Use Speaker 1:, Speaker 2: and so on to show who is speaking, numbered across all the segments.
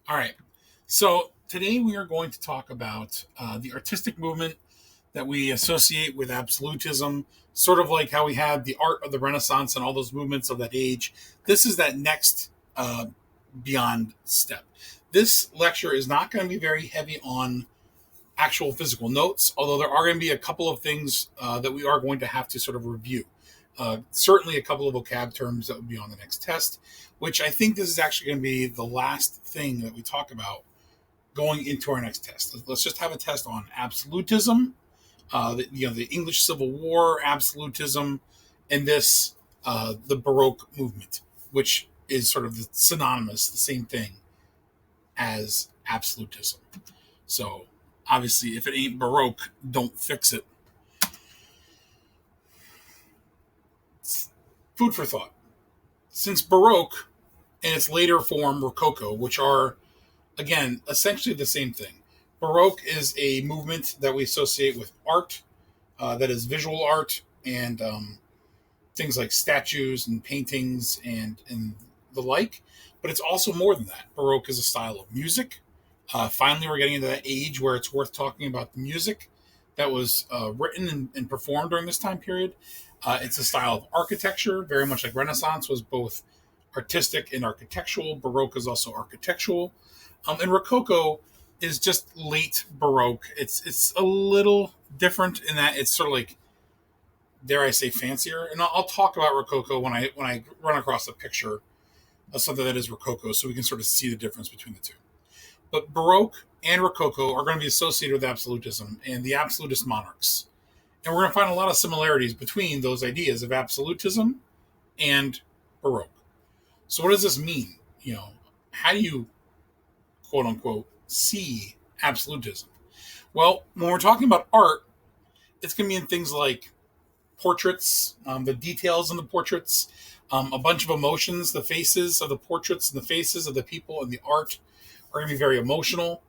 Speaker 1: All right. So today we are going to talk about the artistic movement that we associate with absolutism, sort of like how we had the art of the Renaissance and all those movements of that age. This is that next beyond step. This lecture is not going to be very heavy on actual physical notes, although there are going to be a couple of things that we are going to have to sort of review. Certainly a couple of vocab terms that would be on the next test, which I think this is actually going to be the last thing that we talk about going into our next test. Let's just have a test on absolutism, the English Civil War, absolutism, and the Baroque movement, which is sort of synonymous, the same thing as absolutism. So obviously, if it ain't Baroque, don't fix it. Food for thought. Since Baroque and its later form, Rococo, which are, again, essentially the same thing. Baroque is a movement that we associate with art, that is visual art and things like statues and paintings and the like. But it's also more than that. Baroque is a style of music. Finally, we're getting into that age where it's worth talking about the music that was written and performed during this time period. It's a style of architecture, very much like Renaissance was both artistic and architectural. Baroque is also architectural. And Rococo is just late Baroque. It's a little different in that it's sort of like, dare I say, fancier. And I'll talk about Rococo when I run across a picture of something that is Rococo, so we can sort of see the difference between the two. But Baroque and Rococo are going to be associated with absolutism and the absolutist monarchs. And we're going to find a lot of similarities between those ideas of absolutism and Baroque. So what does this mean? How do you, quote unquote, see absolutism? Well, when we're talking about art, it's going to be in things like portraits, the details in the portraits, a bunch of emotions, the faces of the portraits and the faces of the people in the art are going to be very emotional.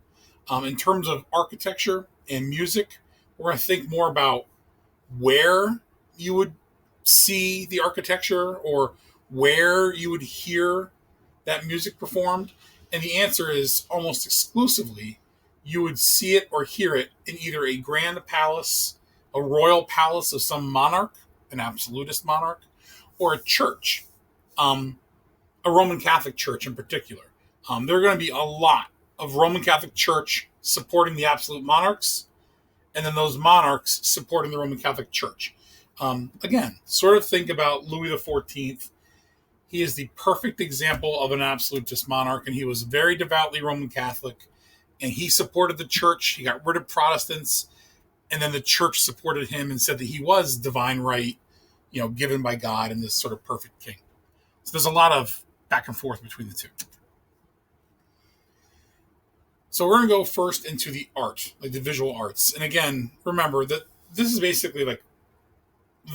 Speaker 1: In terms of architecture and music, we're going to think more about where you would see the architecture or where you would hear that music performed. And the answer is almost exclusively you would see it or hear it in either a grand palace, a royal palace of some monarch, an absolutist monarch, or a church, a Roman Catholic church in particular. There are going to be a lot of Roman Catholic Church supporting the absolute monarchs, and then those monarchs supporting the Roman Catholic Church. Again, sort of think about Louis XIV. He is the perfect example of an absolutist monarch, and he was very devoutly Roman Catholic, and he supported the church. He got rid of Protestants, and then the church supported him and said that he was divine right, given by God and this sort of perfect king. So there's a lot of back and forth between the two. So we're going to go first into the art, like the visual arts. And again, remember that this is basically like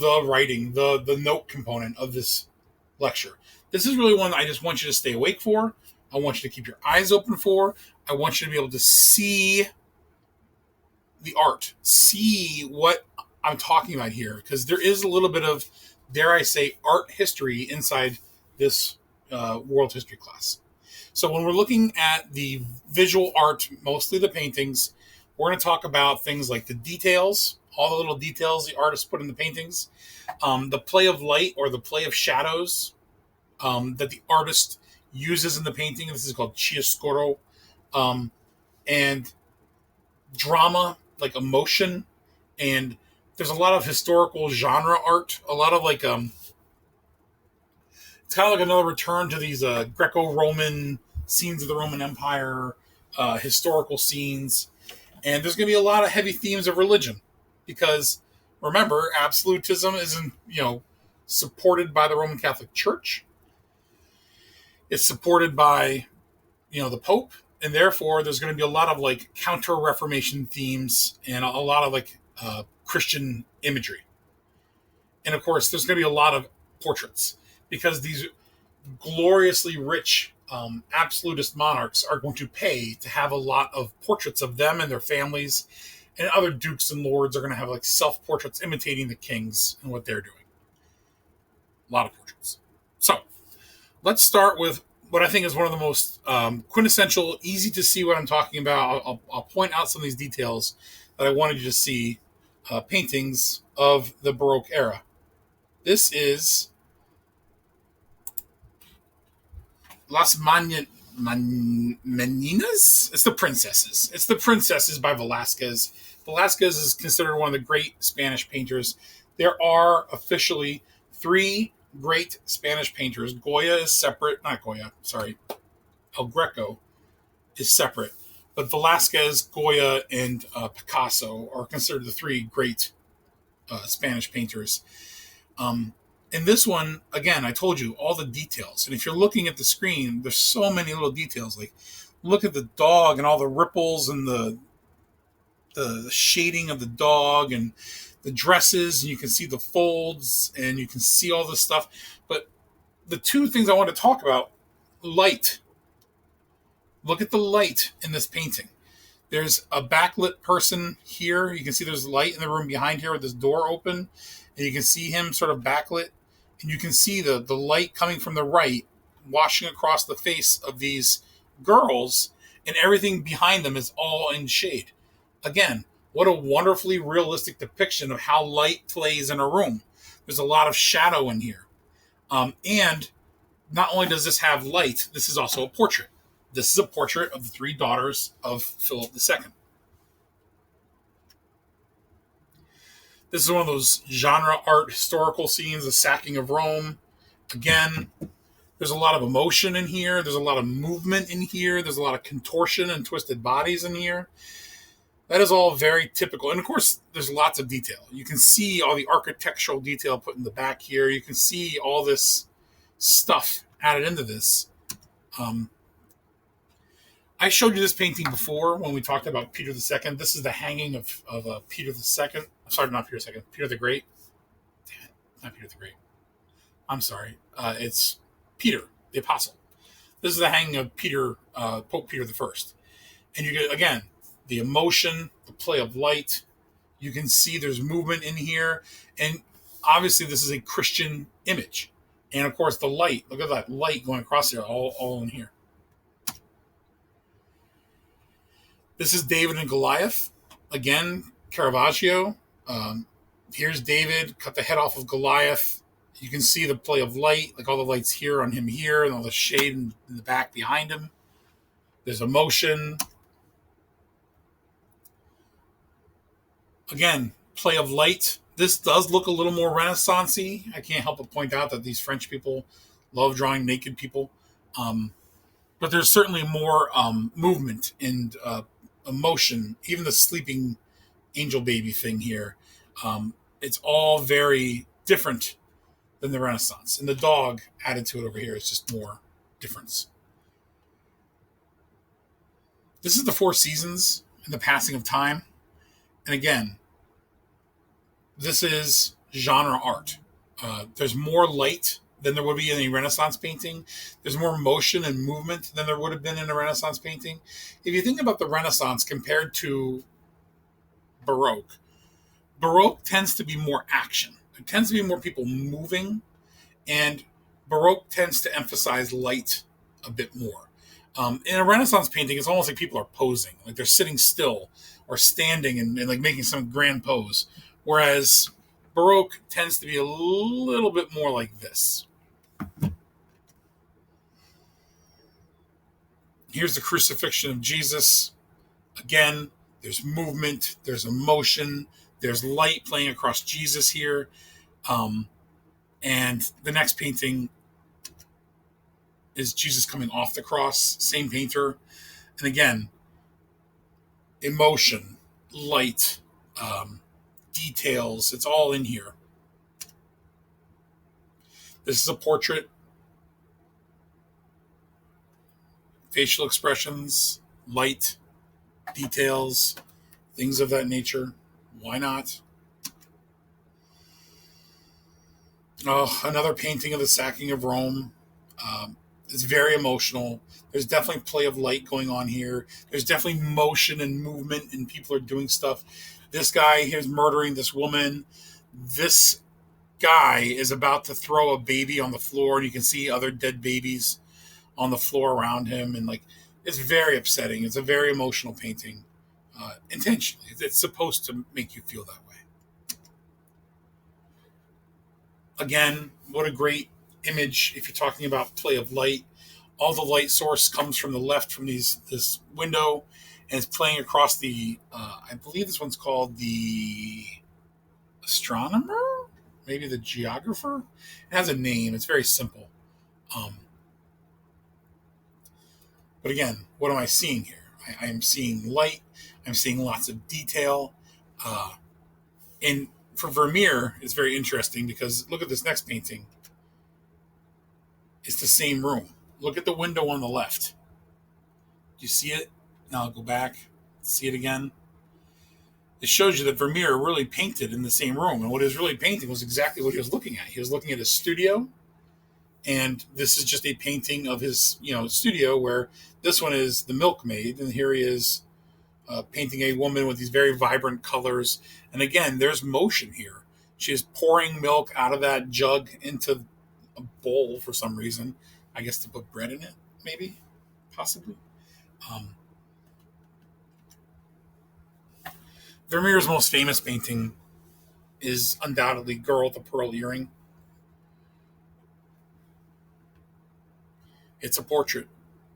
Speaker 1: the writing, the note component of this lecture. This is really one I just want you to stay awake for. I want you to keep your eyes open for. I want you to be able to see the art, see what I'm talking about here, because there is a little bit of, dare I say, art history inside this world history class. So when we're looking at the visual art, mostly the paintings, we're going to talk about things like the details, all the little details the artist put in the paintings, the play of light or the play of shadows that the artist uses in the painting. This is called chiaroscuro, and drama, like emotion, and there's a lot of historical genre art, a lot of like it's kind of like another return to these Greco-Roman scenes of the Roman Empire, historical scenes, and there's going to be a lot of heavy themes of religion because remember, absolutism isn't supported by the Roman Catholic Church. It's supported by the Pope, and therefore there's going to be a lot of like counter-Reformation themes and a lot of like Christian imagery, and of course there's going to be a lot of portraits because these gloriously rich absolutist monarchs are going to pay to have a lot of portraits of them and their families, and other dukes and lords are going to have like self-portraits imitating the kings and what they're doing. A lot of portraits. So let's start with what I think is one of the most quintessential, easy to see what I'm talking about. I'll point out some of these details that I wanted you to see, paintings of the Baroque era. This is Meninas? It's the Princesses. It's the Princesses by Velázquez. Velázquez is considered one of the great Spanish painters. There are officially three great Spanish painters. Goya is separate. Not Goya, sorry. El Greco is separate. But Velázquez, Goya, and Picasso are considered the three great Spanish painters. Um, in this one, again, I told you all the details. And if you're looking at the screen, there's so many little details. Like, look at the dog and all the ripples and the shading of the dog and the dresses. And you can see the folds and you can see all this stuff. But the two things I want to talk about: light. Look at the light in this painting. There's a backlit person here. You can see there's light in the room behind here with this door open. And you can see him sort of backlit. And you can see the light coming from the right washing across the face of these girls. And everything behind them is all in shade. Again, what a wonderfully realistic depiction of how light plays in a room. There's a lot of shadow in here. And not only does this have light, this is also a portrait. This is a portrait of the three daughters of Philip II. This is one of those genre art historical scenes, the sacking of Rome. Again, there's a lot of emotion in here. There's a lot of movement in here. There's a lot of contortion and twisted bodies in here. That is all very typical. And of course, there's lots of detail. You can see all the architectural detail put in the back here. You can see all this stuff added into this. I showed you this painting before when we talked about Peter II. This is the hanging of Peter II. Sorry, not Peter II. Peter the Great. Damn it, not Peter the Great. I'm sorry. It's Peter, the Apostle. This is the hanging of Peter, Pope Peter I. And you get, again, the emotion, the play of light. You can see there's movement in here. And obviously this is a Christian image. And of course the light. Look at that light going across there, all in here. This is David and Goliath. Again, Caravaggio. Here's David, cut the head off of Goliath. You can see the play of light, like all the lights here on him here, and all the shade in the back behind him. There's emotion. Again, play of light. This does look a little more Renaissance-y. I can't help but point out that these French people love drawing naked people. But there's certainly more movement and emotion. Even the sleeping angel baby thing here. It's all very different than the Renaissance. And the dog added to it over here is just more difference. This is the Four Seasons and the passing of time. And again, this is genre art. There's more light than there would be in a Renaissance painting. There's more motion and movement than there would have been in a Renaissance painting. If you think about the Renaissance compared to Baroque, Baroque tends to be more action. There tends to be more people moving, and Baroque tends to emphasize light a bit more. In a Renaissance painting, it's almost like people are posing, like they're sitting still or standing and like making some grand pose. Whereas Baroque tends to be a little bit more like this. Here's the crucifixion of Jesus. Again, there's movement, there's emotion, there's light playing across Jesus here. And the next painting is Jesus coming off the cross, same painter. And again, emotion, light, details, it's all in here. This is a portrait. Facial expressions, light, details, things of that nature. Why not? Oh, another painting of the sacking of Rome. It's very emotional. There's definitely play of light going on here. There's definitely motion and movement, and people are doing stuff. This guy here is murdering this woman. This guy is about to throw a baby on the floor, and you can see other dead babies on the floor around him, and like it's very upsetting. It's a very emotional painting, intentionally. It's supposed to make you feel that way. Again, what a great image if you're talking about play of light. All the light source comes from the left from this window, and it's playing across the. I believe this one's called the astronomer, maybe the geographer. It has a name. It's very simple. Um, but again, what am I seeing here? I am seeing light. I'm seeing lots of detail. Uh, and for Vermeer, it's very interesting because look at this next painting. It's the same room. Look at the window on the left. Do you see it? Now I'll go back, see it again. It shows you that Vermeer really painted in the same room. And what he was really painting was exactly what he was looking at. He was looking at his studio, and this is just a painting of his, studio where this one is the milkmaid, and here he is painting a woman with these very vibrant colors. And again, there's motion here. She is pouring milk out of that jug into a bowl for some reason. I guess to put bread in it, maybe, possibly. Um, Vermeer's most famous painting is undoubtedly Girl with the Pearl Earring. It's a portrait.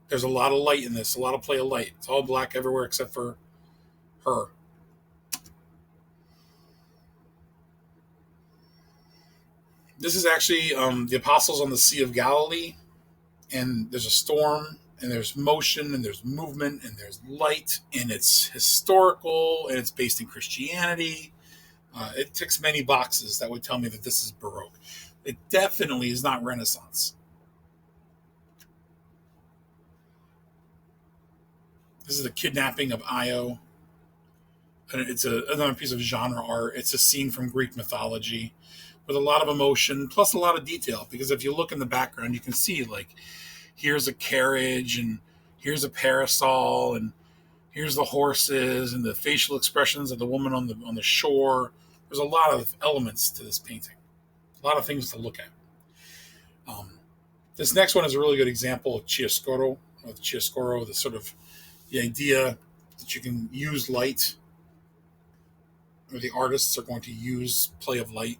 Speaker 1: There's a lot of light in this, a lot of play of light. It's all black everywhere except for her. This is actually the apostles on the Sea of Galilee, and there's a storm, and there's motion, and there's movement, and there's light, and it's historical, and it's based in Christianity. It ticks many boxes that would tell me that this is Baroque. It definitely is not Renaissance. This is the kidnapping of Io. And it's another piece of genre art. It's a scene from Greek mythology with a lot of emotion, plus a lot of detail. Because if you look in the background, you can see like here's a carriage, and here's a parasol, and here's the horses, and the facial expressions of the woman on the shore. There's a lot of elements to this painting, a lot of things to look at. Um, this next one is a really good example of chiaroscuro, the sort of the idea that you can use light, or the artists are going to use play of light.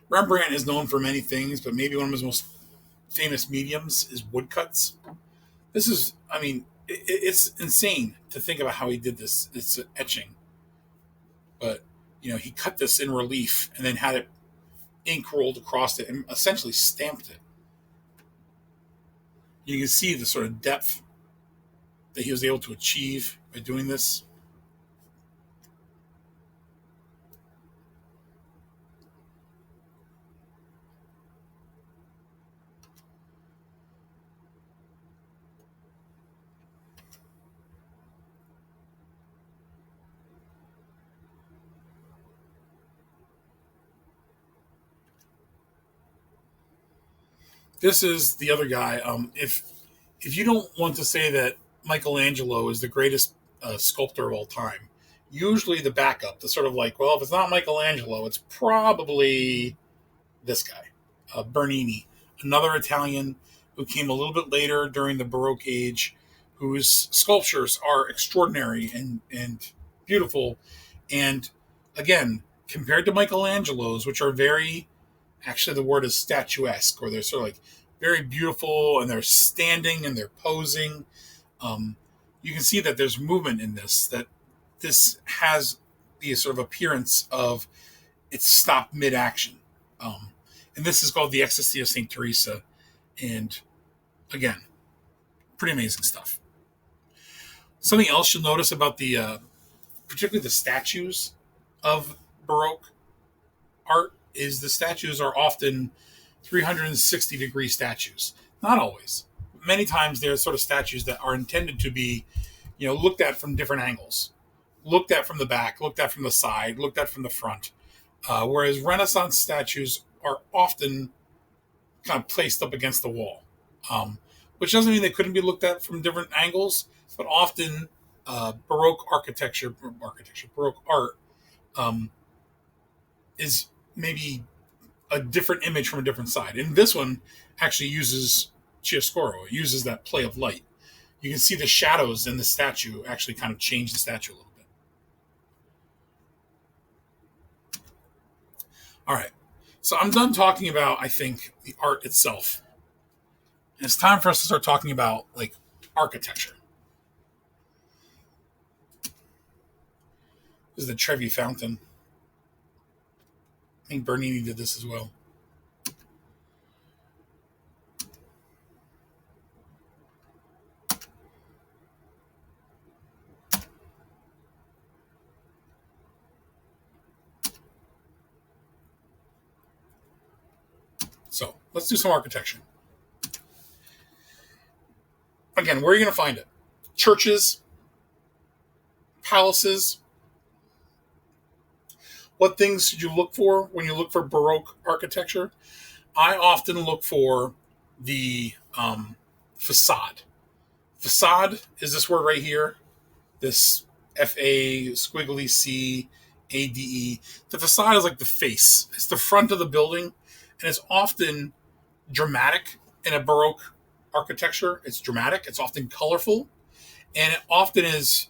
Speaker 1: Rembrandt is known for many things, but maybe one of his most famous mediums is woodcuts. This is, I mean, it's insane to think about how he did this. It's etching, but he cut this in relief and then had it ink rolled across it and essentially stamped it. You can see the sort of depth that he was able to achieve by doing this. This is the other guy. If you don't want to say that Michelangelo is the greatest sculptor of all time, usually the backup, the sort of like, well, if it's not Michelangelo, it's probably this guy, Bernini, another Italian who came a little bit later during the Baroque age, whose sculptures are extraordinary and beautiful. And again, compared to Michelangelo's, which are very, actually, the word is statuesque, or they're sort of like very beautiful, and they're standing and they're posing. Um, you can see that there's movement in this, that this has the sort of appearance of it's stopped mid action. Um, and this is called the Ecstasy of St. Teresa. And again, pretty amazing stuff. Something else you'll notice about particularly the statues of Baroque art is the statues are often 360-degree statues. Not always. Many times they're sort of statues that are intended to be, looked at from different angles. Looked at from the back, looked at from the side, looked at from the front. Whereas Renaissance statues are often kind of placed up against the wall, which doesn't mean they couldn't be looked at from different angles, but often Baroque Baroque art is maybe a different image from a different side. In this one, actually uses chiaroscuro. It uses that play of light. You can see the shadows in the statue actually kind of change the statue a little bit. All right. So I'm done talking about, I think, the art itself. And it's time for us to start talking about like architecture. This is the Trevi Fountain. I think Bernini did this as well. So let's do some architecture. Again, where are you going to find it? Churches, palaces. What things should you look for when you look for Baroque architecture? I often look for the facade. Facade is this word right here, this FA squiggly C ADE. The facade is like the face. It's the front of the building, and it's often dramatic in a Baroque architecture. It's dramatic. It's often colorful, and it often is.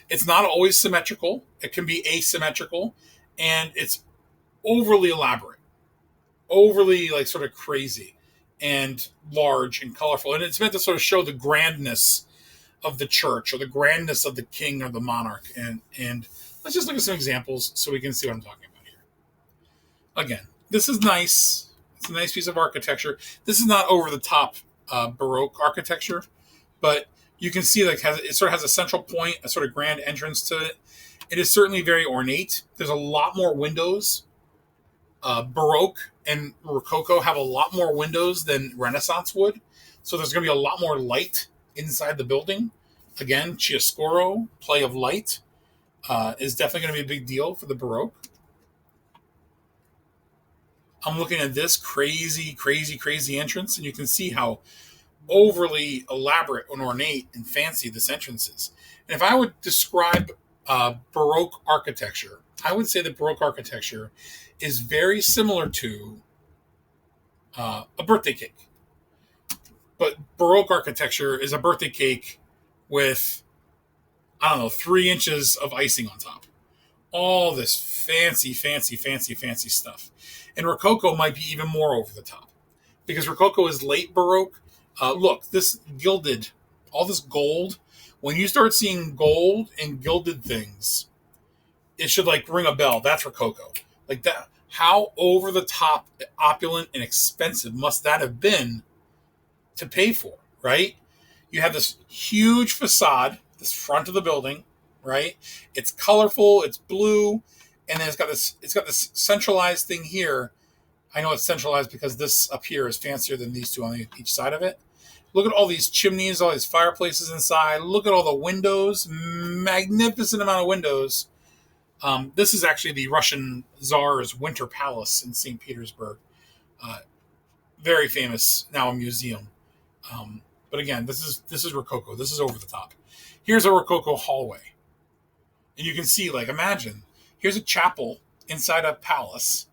Speaker 1: It's not always symmetrical. It can be asymmetrical, and it's overly elaborate, overly like sort of crazy, and large and colorful. And it's meant to sort of show the grandness of the church or the grandness of the king or the monarch. And let's just look at some examples so we can see what I'm talking about here. Again, this is nice. It's a nice piece of architecture. This is not over the top Baroque architecture, but you can see like it sort of has a central point, a sort of grand entrance to it. It is certainly very ornate. There's a lot more windows. Baroque and Rococo have a lot more windows than Renaissance would. So there's going to be a lot more light inside the building. Again, chiaroscuro, play of light, is definitely going to be a big deal for the Baroque. I'm looking at this crazy, crazy, crazy entrance, and you can see how overly elaborate and ornate and fancy this entrance is. And if I would describe Baroque architecture, I would say that Baroque architecture is very similar to a birthday cake. But Baroque architecture is a birthday cake with, I don't know, 3 inches of icing on top. All this fancy, fancy, fancy, fancy stuff. And Rococo might be even more over the top. Because Rococo is late Baroque. Look, this gilded, all this gold. When you start seeing gold and gilded things, it should like ring a bell. That's Rococo. Like that. How over the top, opulent, and expensive must that have been to pay for, right? You have this huge facade, this front of the building, right? It's colorful, it's blue, and then it's got this centralized thing here. I know it's centralized because this up here is fancier than these two on each side of it. Look at all these chimneys, all these fireplaces inside. Look at all the windows, magnificent amount of windows. This is actually the Russian Tsar's Winter Palace in St. Petersburg. Very famous, now a museum. But again, this is Rococo. This is over the top. Here's a Rococo hallway. And you can see, like, imagine, here's a chapel inside a palace.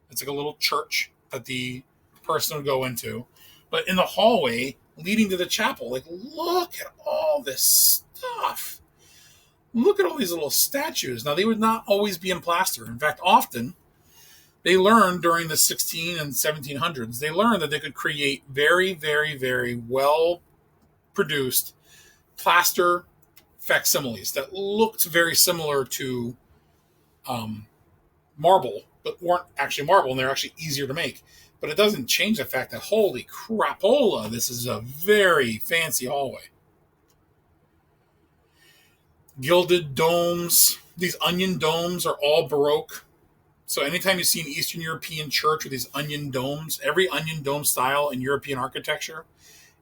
Speaker 1: It's like a little church that the person would go into. But in the hallway leading to the chapel, like, look at all this stuff. Look at all these little statues. Now, they would not always be in plaster. In fact, often, they learned during the 16 and 1700s, they learned that they could create very, very, very well-produced plaster facsimiles that looked very similar to marble, but weren't actually marble, and they're actually easier to make. But it doesn't change the fact that, holy crapola, this is a very fancy hallway. Gilded domes. These onion domes are all Baroque. So anytime you see an Eastern European church with these onion domes, every onion dome style in European architecture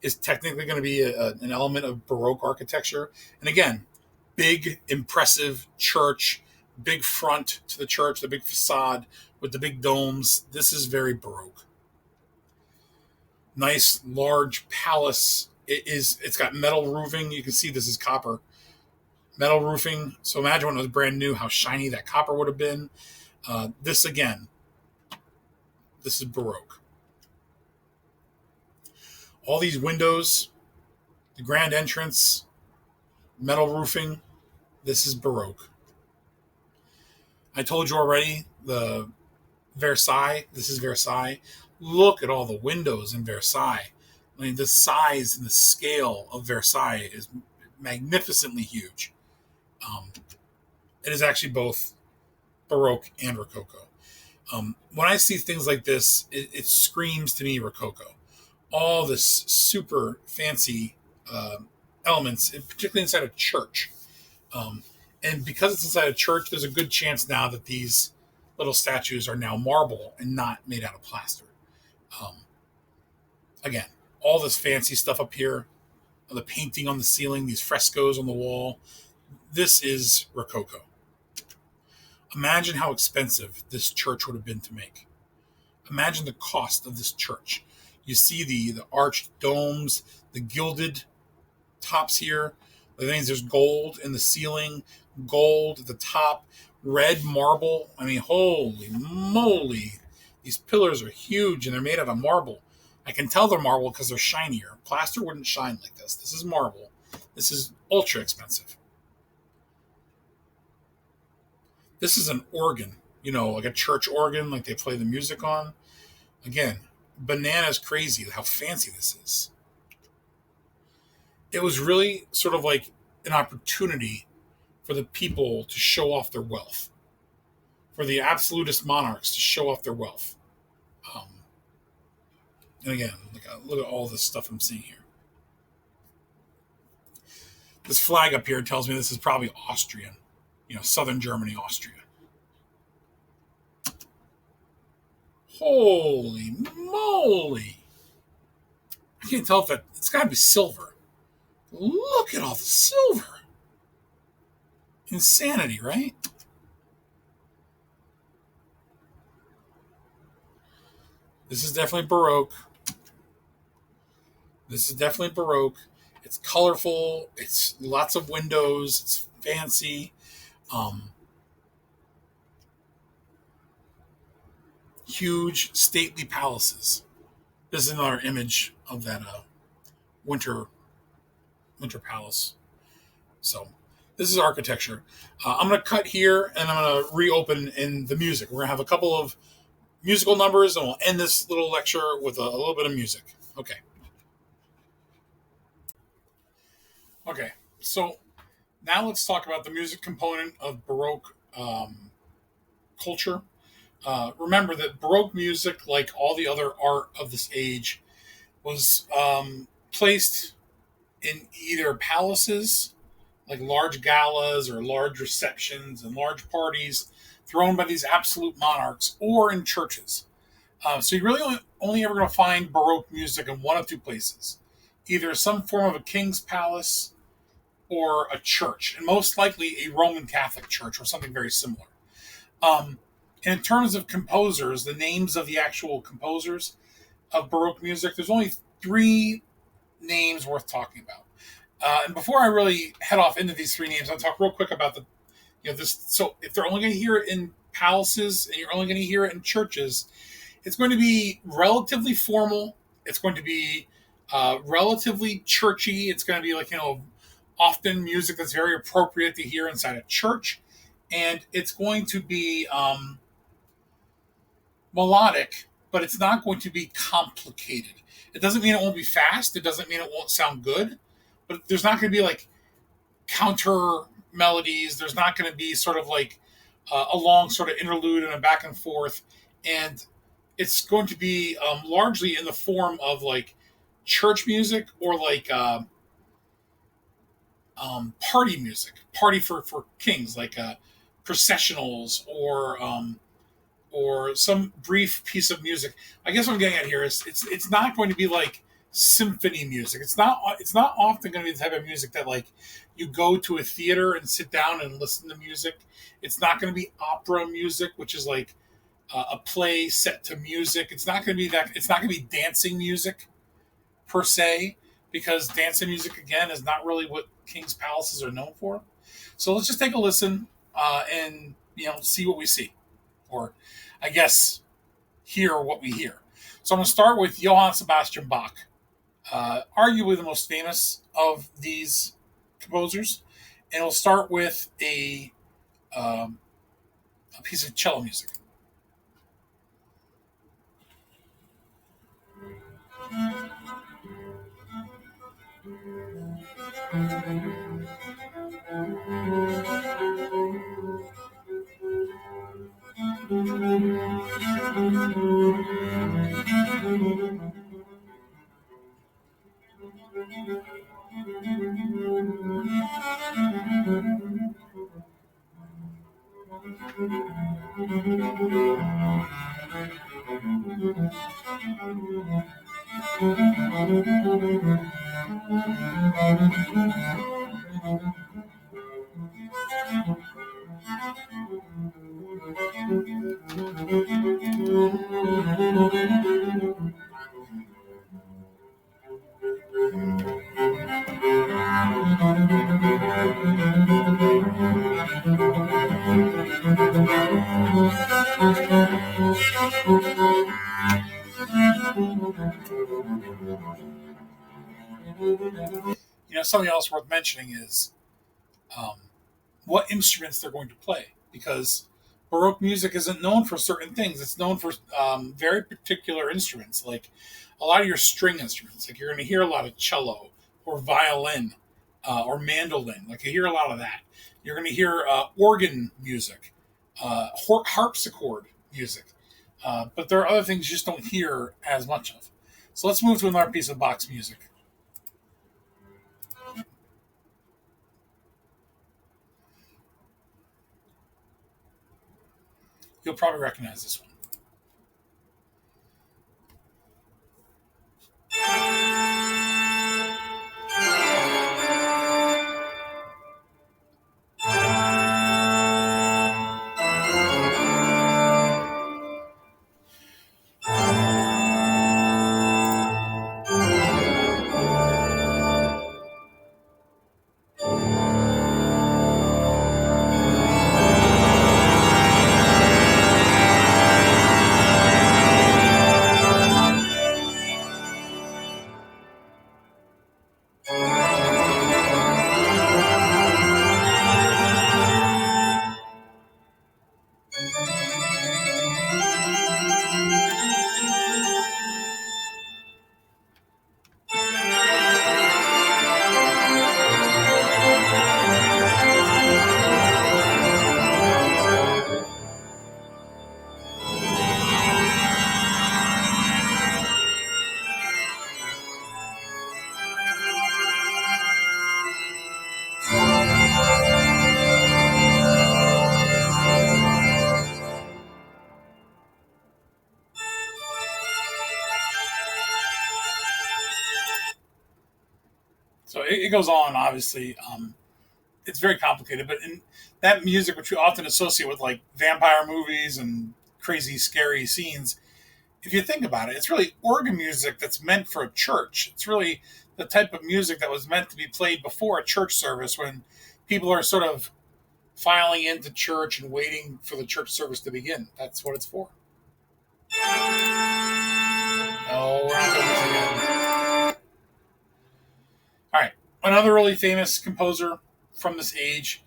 Speaker 1: is technically going to be an element of Baroque architecture. And again, big, impressive church, big front to the church, the big facade with the big domes. This is very Baroque. Nice, large palace. It's got metal roofing. You can see this is copper. Metal roofing. So imagine when it was brand new, how shiny that copper would have been. This is Baroque. All these windows, the grand entrance, metal roofing. This is Baroque. I told you already, the Versailles. This is Versailles. Look at all the windows in Versailles. I mean, the size and the scale of Versailles is magnificently huge. Um, it is actually both Baroque and Rococo. When I see things like this, it screams to me Rococo. All this super fancy elements, particularly inside a church. Um, and because it's inside a church, there's a good chance now that these little statues are now marble and not made out of plaster. Um, Again, all this fancy stuff up here, the painting on the ceiling, these frescoes on the wall. This is Rococo. Imagine how expensive this church would have been to make. Imagine the cost of this church. You see the arched domes, the gilded tops here. The things there's gold in the ceiling, gold at the top, red marble. I mean, holy moly. These pillars are huge and they're made out of marble. I can tell they're marble because they're shinier. Plaster wouldn't shine like this. This is marble. This is ultra expensive. This is an organ, like a church organ, like they play the music on. Again, bananas crazy how fancy this is. It was really sort of like an opportunity for the people to show off their wealth, for the absolutist monarchs to show off their wealth. Um, and again, look at all this stuff I'm seeing here. This flag up here tells me this is probably Austrian, southern Germany, Austria. Holy moly! I can't tell if it's got to be silver. Look at all the silver. Insanity, right? This is definitely Baroque. This is definitely Baroque. It's colorful. It's lots of windows. It's fancy. Huge, stately palaces. This is another image of that winter palace. So this is architecture. I'm going to cut here and I'm going to reopen in the music. We're going to have a couple of musical numbers and we'll end this little lecture with a little bit of music. Okay. Okay. So now let's talk about the music component of Baroque culture. Remember that Baroque music, like all the other art of this age, was placed in either palaces, like large galas or large receptions and large parties thrown by these absolute monarchs, or in churches. So you're really only ever going to find Baroque music in one of two places, either some form of a king's palace or a church, and most likely a Roman Catholic church or something very similar. Um, and in terms of composers, the names of the actual composers of Baroque music, there's only three names worth talking about. And before I really head off into these three names, I'll talk real quick about this. So if they're only going to hear it in palaces and you're only going to hear it in churches, it's going to be relatively formal. It's going to be relatively churchy. It's going to be often music that's very appropriate to hear inside a church, and it's going to be melodic, but it's not going to be complicated. It doesn't mean it won't be fast. It doesn't mean it won't sound good, but there's not going to be like counter melodies. There's not going to be sort of like a long sort of interlude and a back and forth, and it's going to be largely in the form of like church music or like party music, party for kings, like processionals or some brief piece of music. I guess what I'm getting at here is it's not going to be like symphony music. It's not often going to be the type of music that like you go to a theater and sit down and listen to music. It's not going to be opera music, which is like a play set to music. It's not going to be that. It's not going to be dancing music per se, because dancing music again is not really what king's palaces are known for. So let's just take a listen and see what we see, or I guess hear what we hear. So I'm going to start with Johann Sebastian Bach. Arguably the most famous of these composers. And we'll start with um, a piece of cello music. Something else worth mentioning is um, what instruments they're going to play, because Baroque music isn't known for certain things. It's known for very particular instruments, like a lot of your string instruments. Like you're going to hear a lot of cello or violin or mandolin. Like you hear a lot of that. You're going to hear organ music, harpsichord music. But there are other things you just don't hear as much of. So let's move to another piece of box music. You'll probably recognize this one. So it goes on, obviously. It's very complicated, but in that music, which we often associate with like vampire movies and crazy, scary scenes, if you think about it, it's really organ music that's meant for a church. It's really the type of music that was meant to be played before a church service when people are sort of filing into church and waiting for the church service to begin. That's what it's for. No, we're not doing this again. All right. Another really famous composer from this age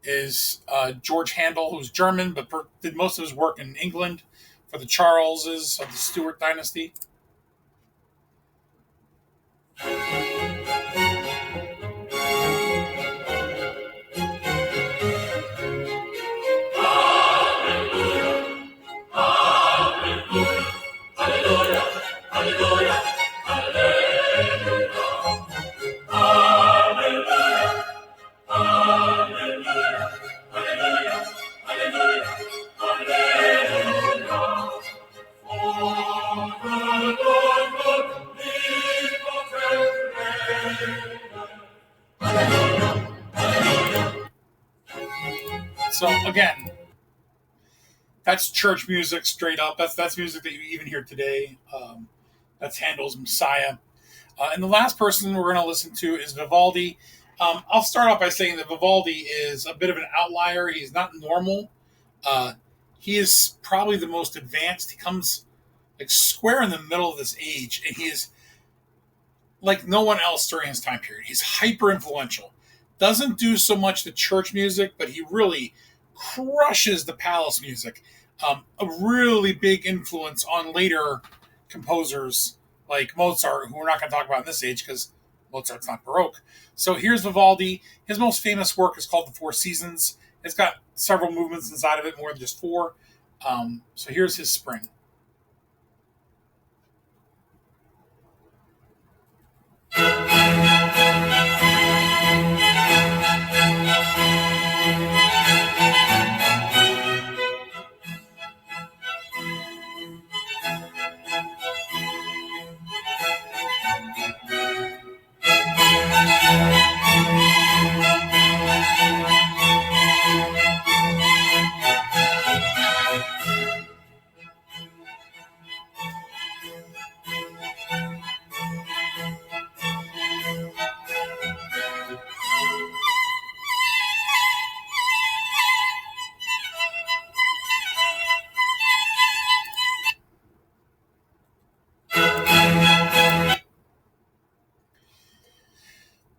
Speaker 1: is George Handel, who's German, but did most of his work in England for the Charleses of the Stuart dynasty. So again, that's church music straight up. That's music that you even hear today. That's Handel's Messiah. And the last person we're going to listen to is Vivaldi. I'll start off by saying that Vivaldi is a bit of an outlier. He's not normal. Uh, he is probably the most advanced. He comes like square in the middle of this age, and he is like no one else during his time period. He's hyper influential. Doesn't do so much the church music, but he really crushes the palace music. A really big influence on later composers like Mozart, who we're not going to talk about in this age because Mozart's not Baroque. So here's Vivaldi. His most famous work is called The Four Seasons. It's got several movements inside of it, more than just four. So here's his Spring.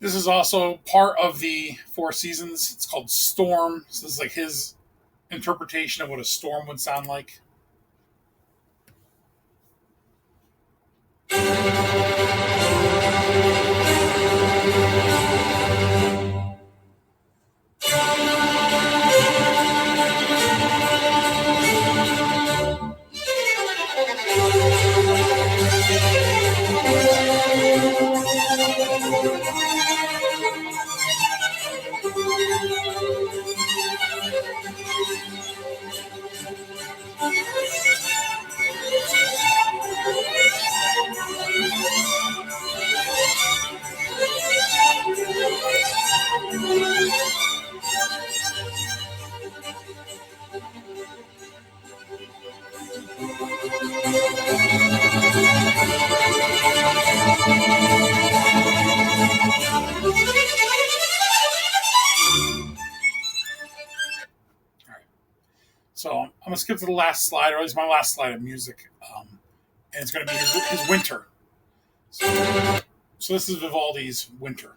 Speaker 1: This is also part of the Four Seasons. It's called Storm. So this is like his interpretation of what a storm would sound like. All right. So I'm going to skip to the last slide, or at least my last slide of music. And it's going to be his Winter. So this is Vivaldi's Winter.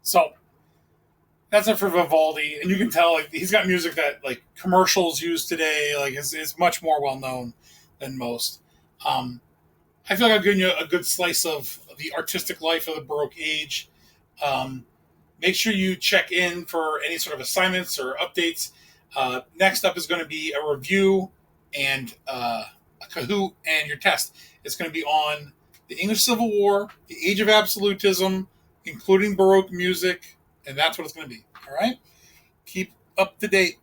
Speaker 1: So that's it for Vivaldi, and you can tell like he's got music that like commercials use today. Like is much more well known than most. Um, I feel like I've given you a good slice of the artistic life of the Baroque age. Um, Make sure you check in for any sort of assignments or updates. Next up is going to be a review and a Kahoot and your test. It's going to be on the English Civil War, the Age of Absolutism, including Baroque music, and that's what it's going to be. All right? Keep up to date.